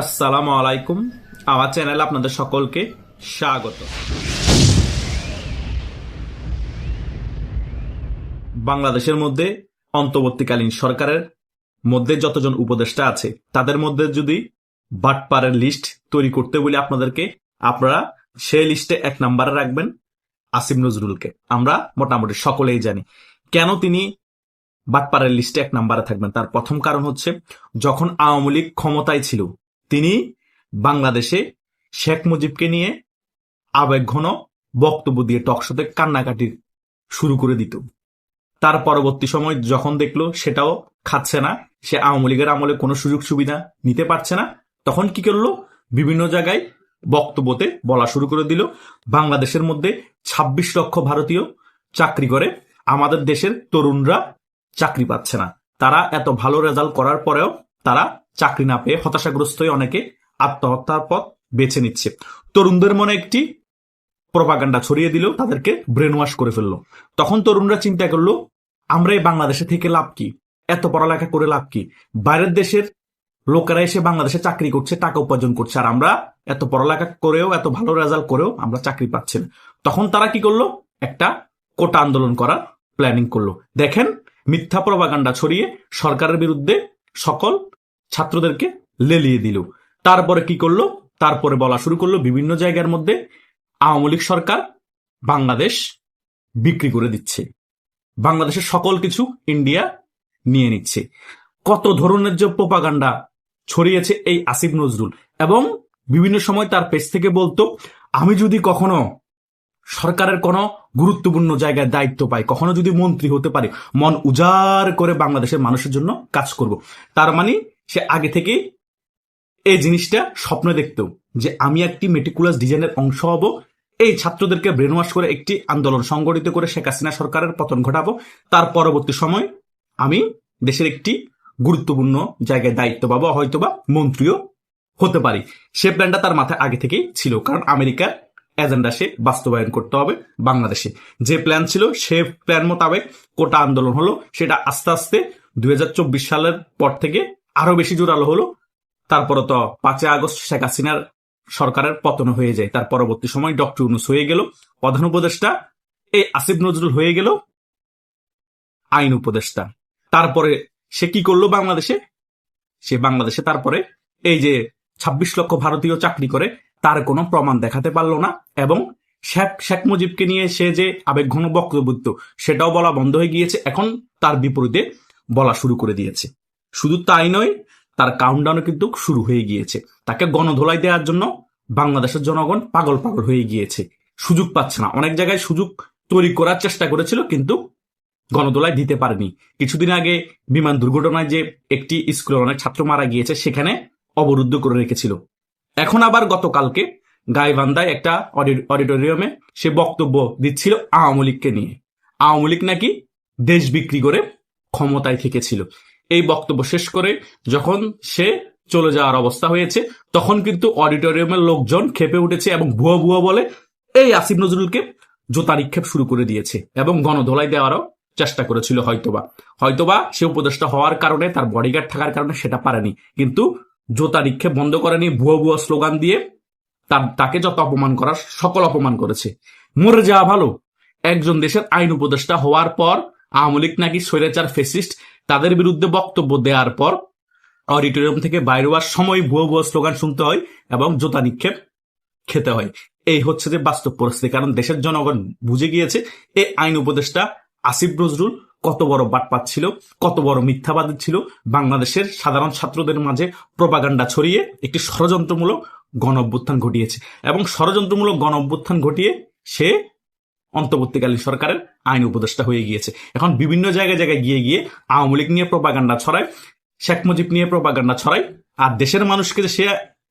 আসসালামু আলাইকুম। আমার চ্যানেলে আপনাদের সকলকে স্বাগত। বাংলাদেশের মধ্যে অন্তর্বর্তীকালীন সরকারের মধ্যে যতজন উপদেষ্টা আছে তাদের মধ্যে যদি বাটপারের লিস্ট তৈরি করতে বলি আপনারা সেই লিস্টে 1 নম্বরে রাখবেন আসিফ নজরুলকে। আমরা মোটামুটি সকলেই জানি কেন তিনি বাটপারের লিস্টে 1 নম্বরে থাকবেন। তার প্রথম কারণ হচ্ছে, যখন আওয়ামী লীগ ক্ষমতায় ছিল তিনি বাংলাদেশে শেখ মুজিবকে নিয়ে আবেগঘন বক্তব্য দিয়ে টকশোতে কান্নাকাটি শুরু করে দিত। তার পরবর্তী সময় যখন দেখলো সেটাও খাচ্ছে না, সে আওয়ামী লীগের আমলে কোনো সুযোগ সুবিধা নিতে পারছে না, তখন কি করলো, বিভিন্ন জায়গায় বক্তব্যতে বলা শুরু করে দিল বাংলাদেশের মধ্যে ২৬ লক্ষ ভারতীয় চাকরি করে, আমাদের দেশের তরুণরা চাকরি পাচ্ছে না। তারা এত ভালো রেজাল্ট করার পরেও তারা চাকরি না পেয়ে হতাশাগ্রস্ত হয়ে অনেকে আত্মহত্যার পথ বেছে নিচ্ছে। তরুণদের মনে একটি প্রপাগান্ডা ছড়িয়ে দিল, তাদেরকে ব্রেন ওয়াশ করে ফেললো। তখন তরুণরা চিন্তা করলো, আমরা এই বাংলাদেশে থেকে লাভ কি, এত পড়ালেখা করে লাভ কি, বাইরের দেশের লোকেরা এসে বাংলাদেশে চাকরি করছে, টাকা উপার্জন করছে, আর আমরা এত পড়ালেখা করেও এত ভালো রেজাল্ট করেও আমরা চাকরি পাচ্ছি না। তখন তারা কি করলো, একটা কোটা আন্দোলন করার প্ল্যানিং করলো। দেখেন, মিথ্যা প্রপাগান্ডা ছড়িয়ে সরকারের বিরুদ্ধে সকল ছাত্রদেরকে লেলিয়ে দিল। তারপরে কি করলো, তারপরে বলা শুরু করলো বিভিন্ন জায়গার মধ্যে আওয়ামী লীগ সরকার বাংলাদেশ বিক্রি করে দিচ্ছে, বাংলাদেশের সকল কিছু ইন্ডিয়া নিয়ে নিচ্ছে। কত ধরনের যে প্রপাগান্ডা ছড়িয়েছে এই আসিফ নজরুল, এবং বিভিন্ন সময় তার পেজ থেকে বলতো, আমি যদি কখনো সরকারের কোনো গুরুত্বপূর্ণ জায়গায় দায়িত্ব পাই, কখনো যদি মন্ত্রী হতে পারি, মন উজাড় করে বাংলাদেশের মানুষের জন্য কাজ করব। তার মানে সে আগে থেকে এই জিনিসটা স্বপ্ন দেখতো যে আমি একটি মেটিকুলাস ডিজাইনের অংশ হব, এই ছাত্রদেরকে ব্রেনওয়াশ করে একটি আন্দোলন সংগঠিত করে শেখ হাসিনা সরকারের পতন ঘটাবো, তার পরবর্তী সময় আমি দেশের একটি গুরুত্বপূর্ণ জায়গায় দায়িত্ব পাবো, হয়তোবা মন্ত্রীও হতে পারি। সে প্ল্যানটা তার মাথায় আগে থেকেই ছিল, কারণ আমেরিকার এজেন্ডা সে বাস্তবায়ন করতে হবে বাংলাদেশে। যে প্ল্যান ছিল সে প্ল্যান মোতাবেক কোটা আন্দোলন হলো, সেটা আস্তে আস্তে ২০২৪ সালের পর থেকে আরো বেশি জোরালো হলো। তারপরে তো ৫ই আগস্ট শেখ হাসিনার সরকারের পতন হয়ে যায়। তার পরবর্তী সময় ডক্টর ইউনূস হয়ে গেল প্রধান উপদেষ্টা, এই আসিফ নজরুল হয়ে গেল আইন উপদেষ্টা। তারপরে সে কি করলো, বাংলাদেশে তারপরে এই যে ২৬ লক্ষ ভারতীয় চাকরি করে তার কোনো প্রমাণ দেখাতে পারলো না, এবং শেখ মুজিবকে নিয়ে সে যে আবেগঘন বক্তব্য দিত সেটাও বলা বন্ধ হয়ে গিয়েছে। এখন তার বিপরীতে বলা শুরু করে দিয়েছে। শুধু তাই নয়, তার কাউন্টডাউনও কিন্তু শুরু হয়ে গিয়েছে। তাকে গণধোলাই দেওয়ার জন্য বাংলাদেশের জনগণ পাগল পাগল হয়ে গিয়েছে, সুযোগ পাচ্ছে না। অনেক জায়গায় সুযোগ তৈরি করার চেষ্টা করেছিল, কিন্তু গণধোলাই দিতে পারেনি। কিছুদিন আগে বিমান দুর্ঘটনায় যে একটি স্কুলের অনেক ছাত্র মারা গিয়েছে, সেখানে অবরুদ্ধ করে রেখেছিল। এখন আবার গতকালকে গাইবান্ধায় একটা অডিটোরিয়ামে সে বক্তব্য দিচ্ছিল আওয়ামী লীগকে নিয়ে। আওয়ামী লীগ নাকি দেশ বিক্রি করে ক্ষমতায় থেকেছিল। এই বক্তব্য শেষ করে যখন সে চলে যাওয়ার অবস্থা হয়েছে, তখন কিন্তু অডিটোরিয়ামের লোকজন খেপে উঠেছে এবং ভুয়া ভুয়া বলে এই আসিফ নজরুলকে জোতা নিক্ষেপ শুরু করে দিয়েছে, এবং গণধোলাই দেওয়ারও চেষ্টা করেছিল। হয়তোবা সে উপদেষ্টা হওয়ার কারণে, তার বডিগার্ড থাকার কারণে সেটা পারেনি, কিন্তু জোতা নিক্ষেপ বন্ধ করেনি। ভুয়া ভুয়া স্লোগান দিয়ে তাকে যত অপমান করার সকল অপমান করেছে। মরে যাওয়া ভালো, একজন দেশের আইন উপদেষ্টা হওয়ার পর আওয়ামী লীগ নাকি স্বৈরাচার ফ্যাসিস্ট, তাদের বিরুদ্ধে বক্তব্য দেওয়ার পর অডিটোরিয়াম থেকে বাইরে হওয়ার সময় ভুয়া ভুয়া স্লোগান শুনতে হয় এবং জোতা নিক্ষেপ খেতে হয়। এই হচ্ছে যে বাস্তব পরিস্থিতি, কারণ দেশের জনগণ বুঝে গিয়েছে এই আইন উপদেষ্টা আসিফ নজরুল কত বড় বাটপাত ছিল, কত বড় মিথ্যাবাদী ছিল। বাংলাদেশের সাধারণ ছাত্রদের মাঝে প্রপাগান্ডা ছড়িয়ে একটি ষড়যন্ত্রমূলক গণ অভ্যুত্থান ঘটিয়েছে, এবং ষড়যন্ত্রমূলক গণ অভ্যুত্থান ঘটিয়ে সে অন্তর্বর্তীকালীন সরকারের আইন উপদেষ্টা হয়ে গিয়েছে। এখন বিভিন্ন জায়গায় গিয়ে আওয়ামী লীগ নিয়ে প্রপাগান্ডা ছড়ায়, শেখ মুজিব নিয়ে প্রপাগান্ডা ছড়ায়, আর দেশের মানুষকে যে সে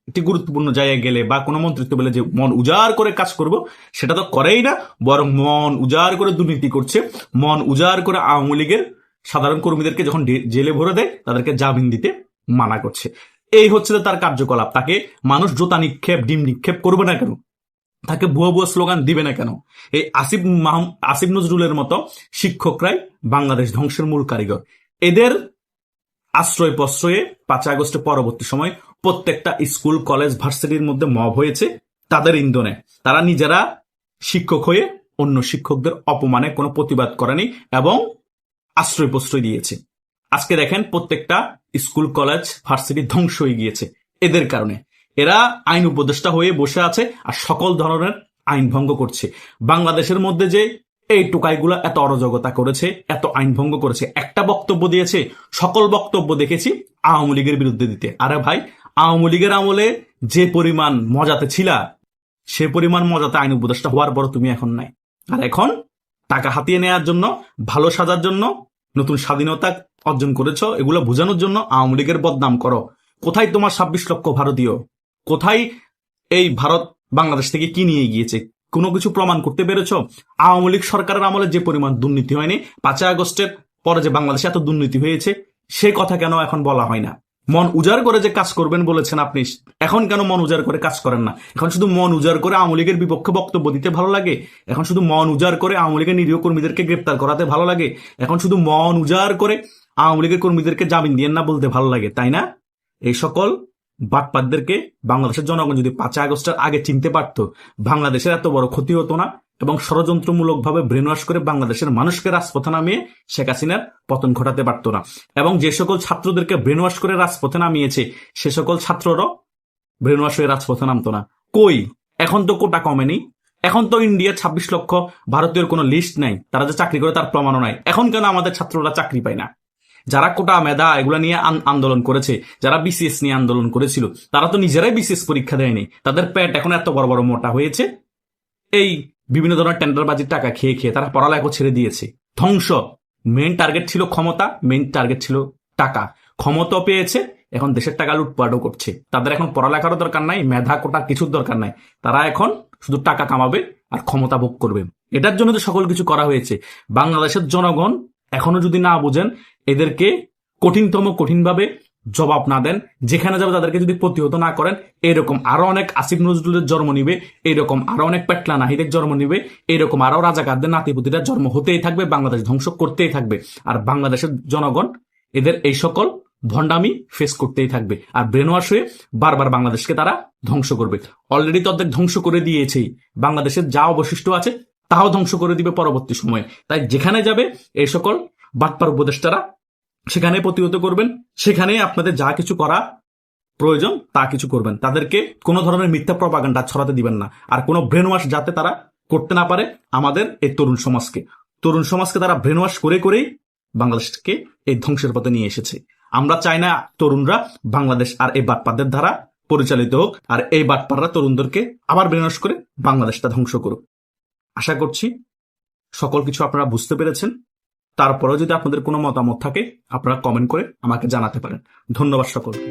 একটি গুরুত্বপূর্ণ জায়গায় গেলে বা কোনো মন্ত্রিত্ব বলে যে মন উজাড় করে কাজ করব, সেটা তো করেই না, বরং মন উজাড় করে দুর্নীতি করছে। মন উজাড় করে আওয়ামী লীগের সাধারণ কর্মীদেরকে যখন জেলে ভরে দেয়, তাদেরকে জামিন দিতে মানা করছে। এই হচ্ছে তার কার্যকলাপ। তাকে মানুষ জোতা নিক্ষেপ, ডিম নিক্ষেপ করবে না কেন, তাকে ভুয়া ভুয়া স্লোগান দিবে না কেন? এই আসিফ নজরুলের মতো শিক্ষকরাই বাংলাদেশ ধ্বংসের মূল কারিগর। এদের আশ্রয় প্রশ্রয়ে ৫ আগস্টের পরবর্তী সময় প্রত্যেকটা স্কুল কলেজ ভার্সিটির মধ্যে মব হয়েছে তাদের ইন্ধনে। তারা নিজেরা শিক্ষক হয়ে অন্য শিক্ষকদের অপমানে কোনো প্রতিবাদ করেনি এবং আশ্রয় প্রশ্রয় দিয়েছে। আজকে দেখেন প্রত্যেকটা স্কুল কলেজ ভার্সিটি ধ্বংস হয়ে গিয়েছে এদের কারণে। এরা আইন উপদেষ্টা হয়ে বসে আছে আর সকল ধরনের আইন ভঙ্গ করছে। বাংলাদেশের মধ্যে যে এই টোকাইগুলা এত অরাজকতা করেছে, এত আইন ভঙ্গ করেছে, একটা বক্তব্য দিয়েছে, সকল বক্তব্য দেখেছি আওয়ামী লীগের বিরুদ্ধে দিতে। আরে ভাই, আওয়ামী লীগের আমলে যে পরিমাণ মজাতে ছিলা, সে পরিমাণ মজাতে আইন উপদেষ্টা হওয়ার পর তুমি এখন নাই। আর এখন টাকা হাতিয়ে নেওয়ার জন্য, ভালো সাজার জন্য, নতুন স্বাধীনতা অর্জন করেছো, এগুলো বোঝানোর জন্য আওয়ামী লীগের বদনাম করো। কোথায় তোমার 26 লক্ষ ভারতীয়? কোথায় এই ভারত বাংলাদেশ থেকে কি নিয়ে গিয়েছে? কোনো কিছু প্রমাণ করতে পেরেছো? আওয়ামী লীগ সরকারের আমলে যে পরিমাণ দুর্নীতি হয়নি, 5 আগস্টের পরে যে বাংলাদেশে এত দুর্নীতি হয়েছে, সে কথা কেন এখন বলা হয় না? মন উজাড় করে যে কাজ করবেন বলেছেন আপনি, এখন কেন মন উজাড় করে কাজ করেন না? এখন শুধু মন উজাড় করে আওয়ামী লীগের বিপক্ষে বক্তব্য দিতে ভালো লাগে? এখন শুধু মন উজাড় করে আওয়ামী লীগের নিরীহ কর্মীদেরকে গ্রেপ্তার করাতে ভালো লাগে? এখন শুধু মন উজাড় করে আওয়ামী লীগের কর্মীদেরকে জামিন দিয়ে না বলতে ভালো লাগে, তাই না? এই সকল বাটপাতদেরকে বাংলাদেশের জনগণ যদি 5 আগস্টের আগে চিনতে পারত, বাংলাদেশের এত বড় ক্ষতি হতো না এবং ষড়যন্ত্রমূলকভাবে ব্রেন ওয়াশ করে বাংলাদেশের মানুষকে রাজপথে নামিয়ে শেখ হাসিনার পতন ঘটাতে পারত না। এবং যে সকল ছাত্রদেরকে ব্রেন ওয়াশ করে রাজপথে নামিয়েছে, সে সকল ছাত্ররাও ব্রেন ওয়াশ হয়ে রাজপথে নামতো না। কই? এখন তো কোটা কমেনি। এখন তো ইন্ডিয়া 26 লক্ষ ভারতীয় কোনো লিস্ট নাই, তারা যে চাকরি করে তার প্রমাণও নাই। এখন কেন আমাদের ছাত্ররা চাকরি পায় না? যারা কোটা মেধা এগুলা নিয়ে আন্দোলন করেছে, যারা বিসিএস নিয়ে আন্দোলন করেছিল, তারা তো নিজেরাই বিসিএস পরীক্ষা দেয়নি। তাদের পেট এখন এত বড় বড় মোটা হয়েছে এই বিভিন্ন ধরনের টেন্ডারবাজির টাকা খেয়ে খেয়ে। তারা পড়ালেখা ছেড়ে দিয়েছে। ধ্বংস। মেইন টার্গেট ছিল ক্ষমতা, মেইন টার্গেট ছিল টাকা। ক্ষমতা পেয়েছে, এখন দেশের টাকা লুটপাটও করছে। তাদের এখন পড়ালেখারও দরকার নাই, মেধা কোটা কিছুর দরকার নাই। তারা এখন শুধু টাকা কামাবে আর ক্ষমতা ভোগ করবে। এটার জন্য তো সকল কিছু করা হয়েছে। বাংলাদেশের জনগণ এখনো যদি না বুঝেন, এদেরকে কঠিনভাবে জবাব না দেন, যেখানে যাবে তাদেরকে যদি প্রতিহত না করেন, এরকম আরো অনেক আসিফ নজরুলের জন্ম নিবে, এরকম আরো অনেক পেটলা নাহিদের জন্ম নিবে, এরকম আরো রাজাকারদের নাতিপুতিরা জন্ম হতেই থাকবে, বাংলাদেশ ধ্বংস করতেই থাকবে। আর বাংলাদেশের জনগণ এদের এই সকল ভণ্ডামি ফেস করতেই থাকবে আর ব্রেন ওয়াশ হয়ে বারবার বাংলাদেশকে তারা ধ্বংস করবে। অলরেডি তো অর্ধেক ধ্বংস করে দিয়েছেই। বাংলাদেশের যা অবশিষ্ট আছে তাও ধ্বংস করে দিবে পরবর্তী সময়ে। তাই যেখানে যাবে এই সকল বাটপার উপদেষ্টারা সেখানে প্রতিহত করবেন, সেখানে আপনাদের যা কিছু করা প্রয়োজন তা কিছু করবেন। তাদেরকে কোনো ধরনের মিথ্যা প্রপাগান্ডা ছড়াতে দিবেন না। আর কোনো ব্রেন ওয়াশ যাতে তারা করতে না পারে আমাদের এই তরুণ সমাজকে তারা ব্রেন ওয়াশ করে করেই বাংলাদেশকে এই ধ্বংসের পথে নিয়ে এসেছে। আমরা চাই না তরুণরা বাংলাদেশ আর এই বাটপারদের দ্বারা পরিচালিত হোক, আর এই বাটপাররা তরুণদেরকে আবার ব্রেন ওয়াশ করে বাংলাদেশটা ধ্বংস করুক। আশা করছি সকল কিছু আপনারা বুঝতে পেরেছেন। তারপরেও যদি আপনাদের কোনো মতামত থাকে, আপনারা কমেন্ট করে আমাকে জানাতে পারেন। ধন্যবাদ সকলকে।